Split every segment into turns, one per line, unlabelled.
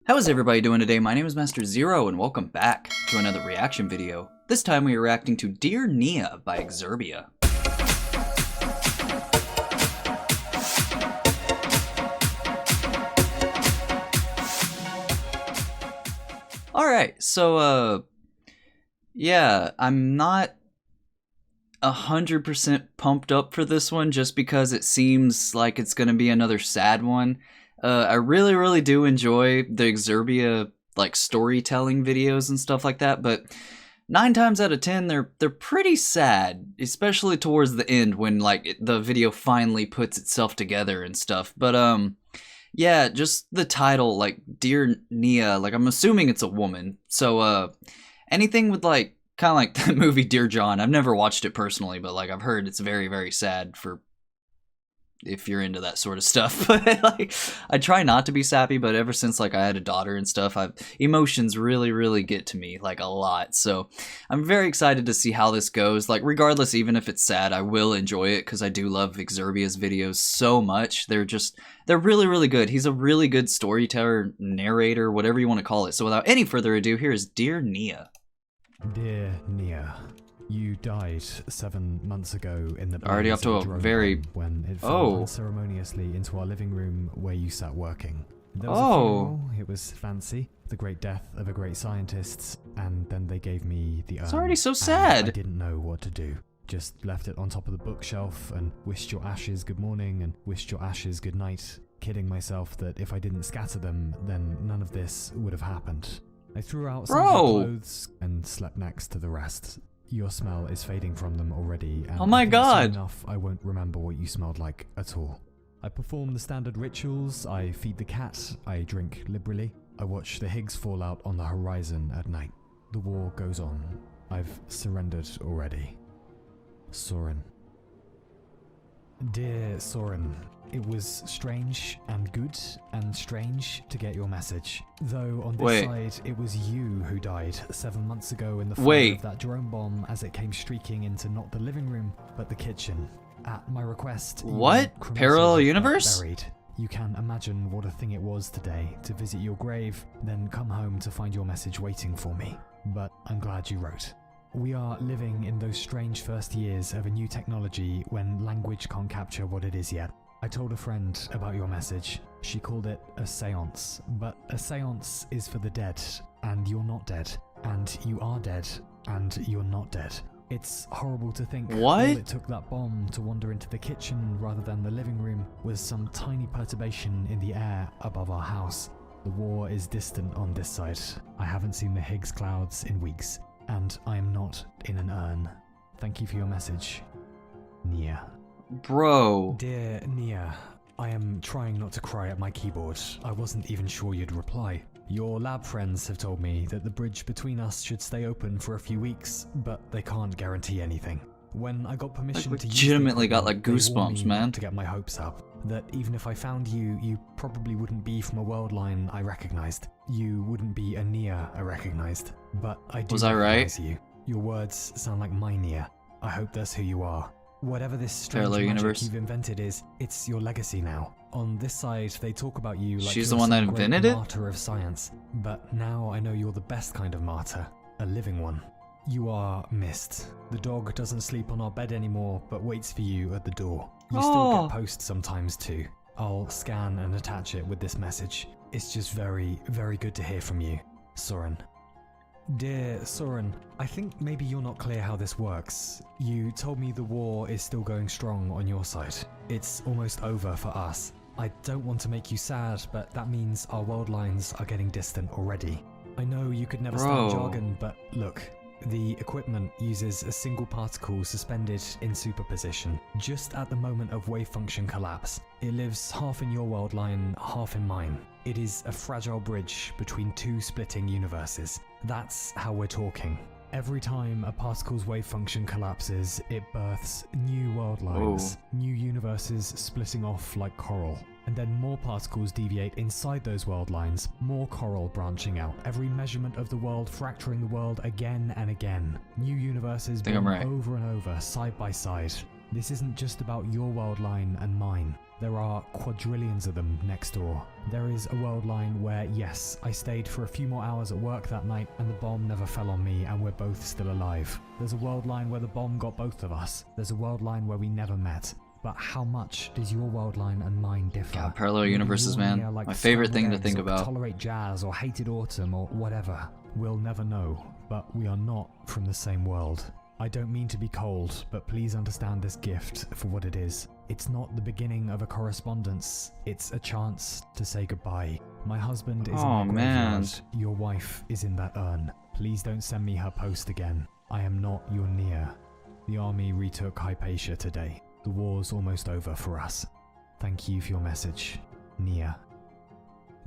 How's everybody doing today? My name is Master Zero and welcome back to another reaction video. This time we are reacting to Dear Nia by exurb1a. Alright, so yeah, I'm not 100% pumped up for this one just because it seems like it's gonna be another sad one. I really do enjoy the exurb1a like storytelling videos and stuff like that, but 9 times out of 10 they're pretty sad, especially towards the end when like the video finally puts itself together and stuff. But yeah, just the title, like Dear Nia, like I'm assuming it's a woman. So anything with like kind of like the movie Dear John. I've never watched it personally, but like I've heard it's very sad for if you're into that sort of stuff. But like I try not to be sappy, but ever since like I had a daughter and stuff, emotions really get to me like a lot. So I'm very excited to see how this goes. Like regardless, even if it's sad, I will enjoy it because I do love exurb1a's videos so much. They're really good. He's a really good storyteller, narrator, whatever you want to call it. So without any further ado, here is Dear Nia.
Dear Nia, you died 7 months ago in the
already up to a very
when it fell unceremoniously into our living room where you sat working. There was a funeral, it was fancy, the great death of a great scientist, and then they gave me the urn.
It's already so sad.
I didn't know what to do. Just left it on top of the bookshelf and wished your ashes good morning and wished your ashes good night, kidding myself that if I didn't scatter them, then none of this would have happened. I threw out some of the clothes and slept next to the rest. Your smell is fading from them already, and
oh my god,
soon enough I won't remember what you smelled like at all. I perform the standard rituals, I feed the cat, I drink liberally, I watch the Higgs fallout on the horizon at night. The war goes on. I've surrendered already. Soren. Dear Soren, it was strange and good and strange to get your message. Though on this side, it was you who died 7 months ago in the fire of that drone bomb as it came streaking into not the living room, but the kitchen. At my request,
what? Parallel universe?
Buried. You can imagine what a thing it was today to visit your grave, then come home to find your message waiting for me. But I'm glad you wrote. We are living in those strange first years of a new technology when language can't capture what it is yet. I told a friend about your message. She called it a seance, but a seance is for the dead, and you're not dead, and you are dead, and you're not dead. It's horrible to think all it took that bomb to wander into the kitchen rather than the living room was some tiny perturbation in the air above our house. The war is distant on this side. I haven't seen the Higgs clouds in weeks, and I am not in an urn. Thank you for your message, Nia.
Bro.
Dear Nia, I am trying not to cry at my keyboard. I wasn't even sure you'd reply. Your lab friends have told me that the bridge between us should stay open for a few weeks, but they can't guarantee anything. When I got permission to
legitimately got like goosebumps, man.
To get my hopes up, that even if I found you, you probably wouldn't be from a world line I recognized. You wouldn't be a Nia I recognized. But I do recognize you. Your words sound like my Nia. I hope that's who you are. Whatever this strange magic you've invented is, it's your legacy now. On this side, they talk about you like
she's the one that invented it?
Martyr of science. But now I know you're the best kind of martyr, a living one. You are missed. The dog doesn't sleep on our bed anymore, but waits for you at the door. You still get posts sometimes too. I'll scan and attach it with this message. It's just very good to hear from you, Soren. Dear Soren, I think maybe you're not clear how this works. You told me the war is still going strong on your side. It's almost over for us. I don't want to make you sad, but that means our world lines are getting distant already. I know you could never stand jargon, but look. The equipment uses a single particle suspended in superposition, just at the moment of wave function collapse. It lives half in your world line, half in mine. It is a fragile bridge between two splitting universes. That's how we're talking. Every time a particle's wave function collapses, it births new world lines, new universes splitting off like coral. And then more particles deviate inside those world lines, more coral branching out, every measurement of the world fracturing the world again and again. New universes born over and over, side by side. This isn't just about your world line and mine. There are quadrillions of them next door. There is a world line where, yes, I stayed for a few more hours at work that night and the bomb never fell on me and we're both still alive. There's a world line where the bomb got both of us. There's a world line where we never met. But how much does your world line and mine differ?
God, parallel universes, man.
Like
my favorite thing to think about.
Tolerate jazz or hated autumn or whatever. We'll never know, but we are not from the same world. I don't mean to be cold, but please understand this gift for what it is. It's not the beginning of a correspondence. It's a chance to say goodbye. My husband is in the graveyard. Your wife is in that urn. Please don't send me her post again. I am not your Nia. The army retook Hypatia today. The war's almost over for us. Thank you for your message, Nia.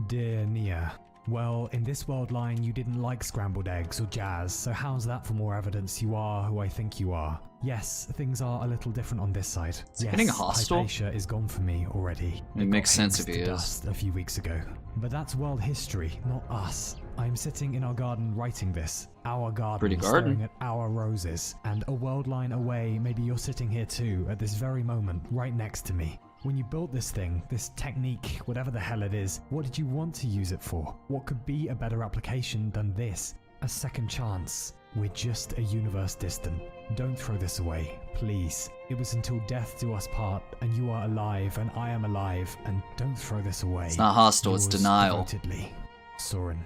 Dear Nia, well, in this world line you didn't like scrambled eggs or jazz, so how's that for more evidence you are who I think you are? Yes, things are a little different on this side.
It's getting hostile.
Hypatia is gone for me already.
It makes sense if he is.
Dust a few weeks ago. But that's world history, not us. I'm sitting in our garden writing this. Our garden.
Pretty garden.
Staring at our roses. And a world line away, maybe you're sitting here too, at this very moment, right next to me. When you built this thing, this technique, whatever the hell it is, what did you want to use it for? What could be a better application than this? A second chance. We're just a universe distant. Don't throw this away, please. It was until death do us part, and you are alive, and I am alive, and don't throw this away.
It's not hostile, it's denial.
Devotedly, Soren.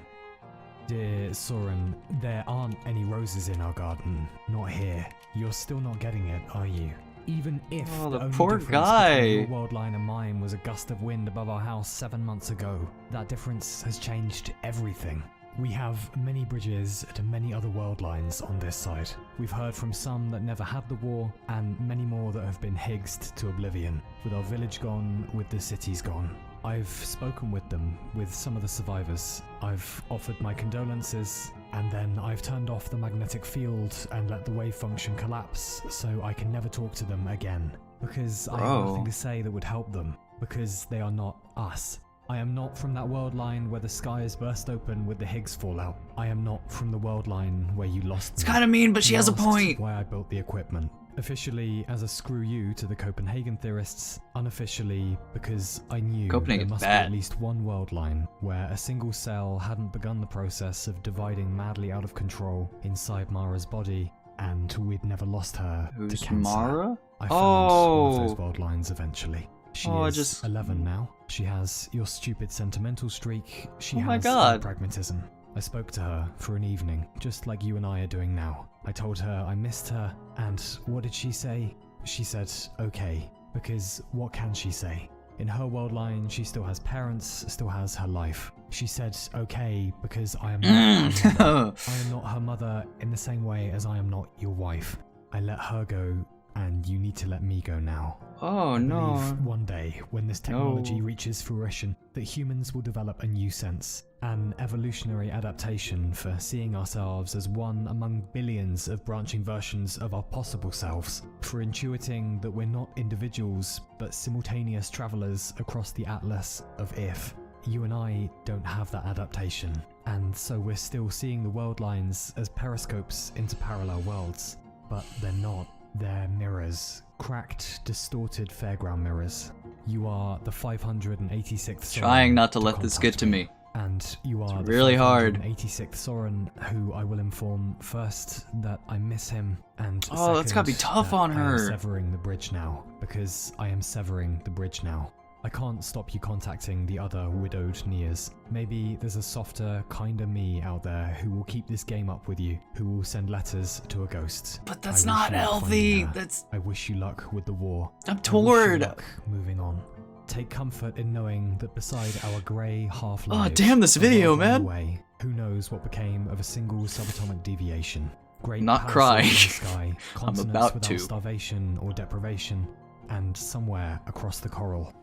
Dear Soren, there aren't any roses in our garden. Not here. You're still not getting it, are you? Even if
the
only
poor
difference
guy.
between your world line and mine was a gust of wind above our house 7 months ago, that difference has changed everything. We have many bridges to many other world lines on this side. We've heard from some that never had the war, and many more that have been higsed to oblivion. With our village gone, with the cities gone. I've spoken with them, with some of the survivors. I've offered my condolences, and then I've turned off the magnetic field and let the wave function collapse, so I can never talk to them again. Because I have nothing to say that would help them. Because they are not us. I am not from that world line where the skies burst open with the Higgs fallout. I am not from the world line where you lost me.
It's kind of mean, but she has a point.
Why I built the equipment. Officially as a screw you to the Copenhagen theorists, unofficially because I knew there must be at least one world line where a single cell hadn't begun the process of dividing madly out of control inside Mara's body, and we'd never lost her to cancer.
Mara?
I found one of those world lines eventually. She is
just
11 now. She has your stupid sentimental streak. She has pragmatism. I spoke to her for an evening, just like you and I are doing now. I told her I missed her, and what did she say? She said, okay, because what can she say? In her world line, she still has parents, still has her life. She said, okay, because I am not her mother. I am not her mother in the same way as I am not your wife. I let her go, and you need to let me go now.
Oh, no.
I believe one day, when this technology reaches fruition, that humans will develop a new sense, an evolutionary adaptation for seeing ourselves as one among billions of branching versions of our possible selves, for intuiting that we're not individuals, but simultaneous travelers across the atlas of if. You and I don't have that adaptation, and so we're still seeing the world lines as periscopes into parallel worlds, but they're not. They're mirrors. Cracked, distorted fairground mirrors. You are the 586th Soren.
Trying not to let this get to me.
And you are
it's really hard.
586th Soren, who I will inform first that I miss him, and
that's gotta be tough on her.
I am severing the bridge now, because I am severing the bridge now. I can't stop you contacting the other widowed Nias. Maybe there's a softer, kinder me out there who will keep this game up with you, who will send letters to a ghost.
But that's not healthy.
I wish you luck with the war.
I'm torn.
I wish you luck moving on. Take comfort in knowing that beside our grey half-lives,
oh damn this video, man!
Away, who knows what became of a single subatomic deviation? Great
not crying.
In the sky,
I'm about
without
to.
Starvation or deprivation, and somewhere across the coral,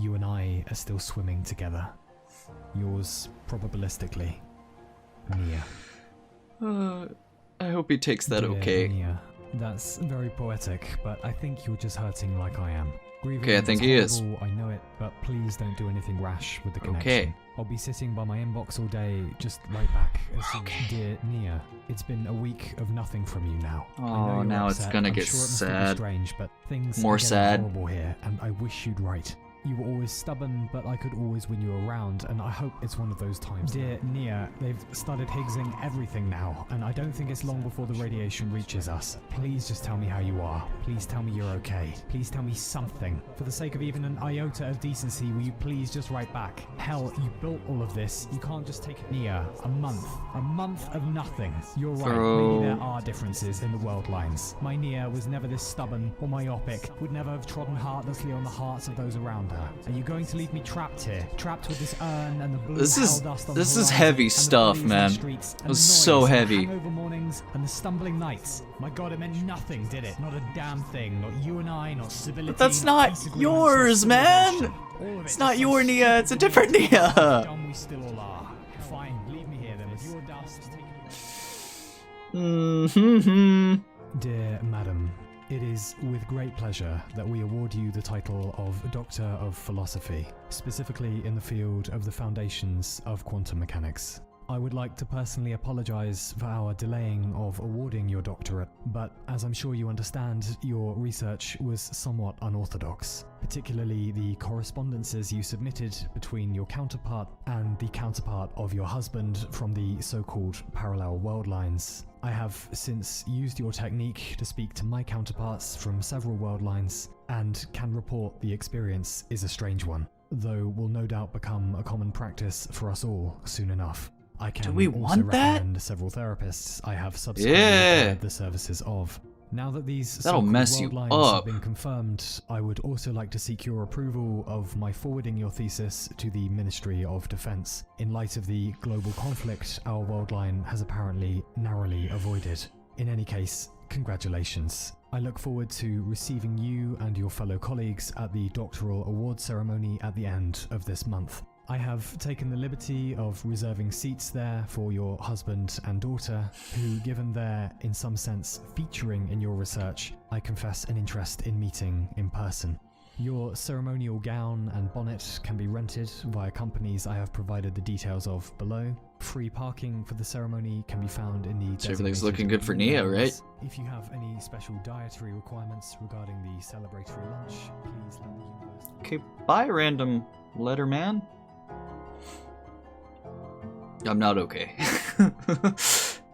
you and I are still swimming together. Yours, probabilistically, Nia.
I hope he takes that
Dear
okay.
Nia, that's very poetic, but I think you're just hurting like I am. Grieving
Okay, I think he is.
I know it, but please don't do anything rash with the connection.
Okay.
I'll be sitting by my inbox all day, just right back. Dear Nia, it's been a week of nothing from you now.
Oh,
I know
now
you're
it's
upset.
gonna
I'm
get
sure it must
sad.
be strange, but things
More
are getting
sad.
horrible here, and I wish you'd write. You were always stubborn, but I could always win you around, and I hope it's one of those times. Dear Nia, they've started Higgsing everything now, and I don't think it's long before the radiation reaches us. Please just tell me how you are. Please tell me you're okay. Please tell me something. For the sake of even an iota of decency, will you please just write back? Hell, you built all of this. You can't just take Nia. A month of nothing. You're right, maybe there are differences in the world lines. My Nia was never this stubborn or myopic, would never have trodden heartlessly on the hearts of those around her. Are you going to leave me trapped here? Trapped with this urn and the blue hell dust on the
This
horizon,
is heavy
and the
stuff,
breeze in
man.
the streets, and
It was
the noise,
so
and the
heavy.
hangover mornings and the stumbling nights. My God, it meant nothing, did it? Not a damn thing. Not you and I, not stability.
But that's not yours, man. It's not your Nia, it's a different Nia.
Dumb we still all are. Fine, leave me here then with your dust. Dear Madam, it is with great pleasure that we award you the title of Doctor of Philosophy, specifically in the field of the foundations of quantum mechanics. I would like to personally apologize for our delaying of awarding your doctorate, but as I'm sure you understand, your research was somewhat unorthodox, particularly the correspondences you submitted between your counterpart and the counterpart of your husband from the so-called parallel world lines. I have since used your technique to speak to my counterparts from several world lines and can report the experience is a strange one, though will no doubt become a common practice for us all soon enough. I can
Do we
also
want that?
recommend several therapists I have subsequently acquired the services of. Now that these
That'll
so-called
mess you
world lines
up.
have been confirmed, I would also like to seek your approval of my forwarding your thesis to the Ministry of Defense, in light of the global conflict our world line has apparently narrowly avoided. In any case, congratulations. I look forward to receiving you and your fellow colleagues at the doctoral award ceremony at the end of this month. I have taken the liberty of reserving seats there for your husband and daughter, who, given their, in some sense, featuring in your research, I confess an interest in meeting in person. Your ceremonial gown and bonnet can be rented via companies I have provided the details of below. Free parking for the ceremony can be found in the
So everything's
designated
looking good for Nia,
areas.
right?
If you have any special dietary requirements regarding the celebratory lunch, please let the university...
Okay, bye, random letter man. I'm not okay.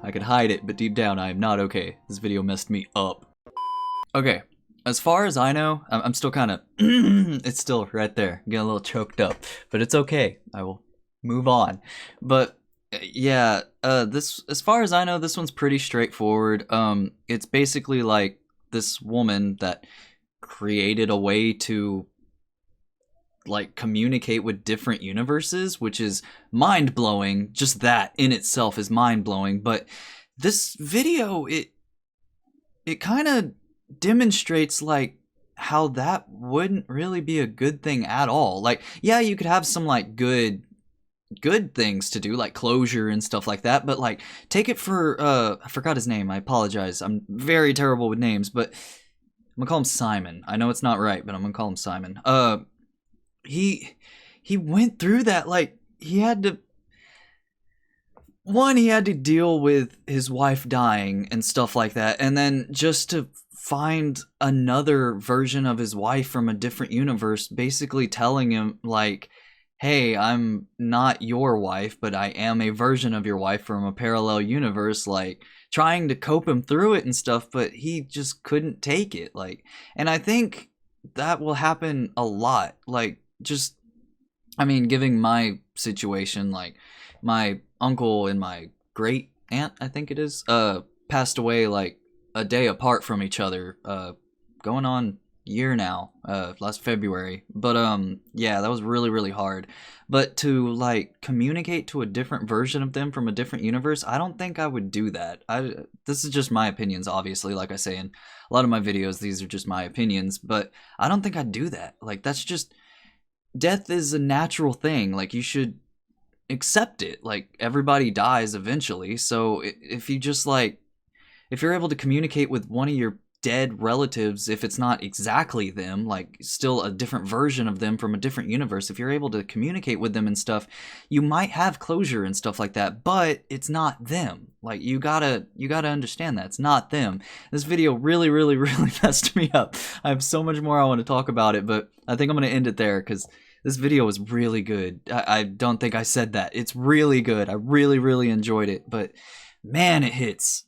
I could hide it, but deep down I am not okay. This video messed me up. Okay, as far as I know, I'm still kind of... it's still right there. Getting a little choked up. But it's okay. I will move on. But yeah, this, as far as I know, this one's pretty straightforward. It's basically like this woman that created a way to like communicate with different universes, which is mind-blowing. Just that in itself is mind-blowing. But this video, it kind of demonstrates like how that wouldn't really be a good thing at all. Like, yeah, you could have some like good things to do, like closure and stuff like that, but like take it for I forgot his name, I apologize, I'm very terrible with names, but I'm gonna call him Simon. I know it's not right, but I'm gonna call him Simon. He went through that. Like, he had to deal with his wife dying and stuff like that, and then just to find another version of his wife from a different universe, basically telling him like, hey, I'm not your wife, but I am a version of your wife from a parallel universe, like trying to cope him through it and stuff, but he just couldn't take it. Like, and I think that will happen a lot. Like, just, I mean, giving my situation, like my uncle and my great aunt, I think it is, passed away like a day apart from each other, going on year now, last February. But yeah, that was really, really hard. But to like communicate to a different version of them from a different universe, I don't think I would do that. This is just my opinions, obviously. Like I say in a lot of my videos, these are just my opinions, but I don't think I'd do that. Like, that's just, death is a natural thing. Like, you should accept it. Like, everybody dies eventually. So if you just like, if you're able to communicate with one of your dead relatives, if it's not exactly them, like still a different version of them from a different universe, if you're able to communicate with them and stuff, you might have closure and stuff like that, but it's not them. Like, you gotta understand that it's not them. This video really messed me up. I have so much more I want to talk about it, but I think I'm gonna end it there because this video was really good. I don't think I said that. It's really good. I really enjoyed it, but man, it hits.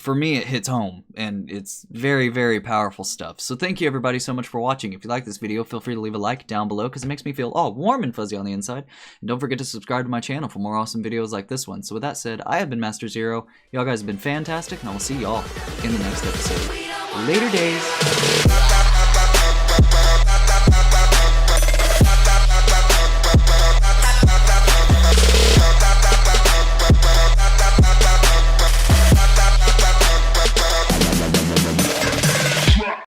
For me, it hits home, and it's very powerful stuff. So thank you everybody so much for watching. If you like this video, feel free to leave a like down below because it makes me feel all warm and fuzzy on the inside. And don't forget to subscribe to my channel for more awesome videos like this one. So with that said, I have been Master Zero. Y'all guys have been fantastic, and I will see y'all in the next episode. Later days.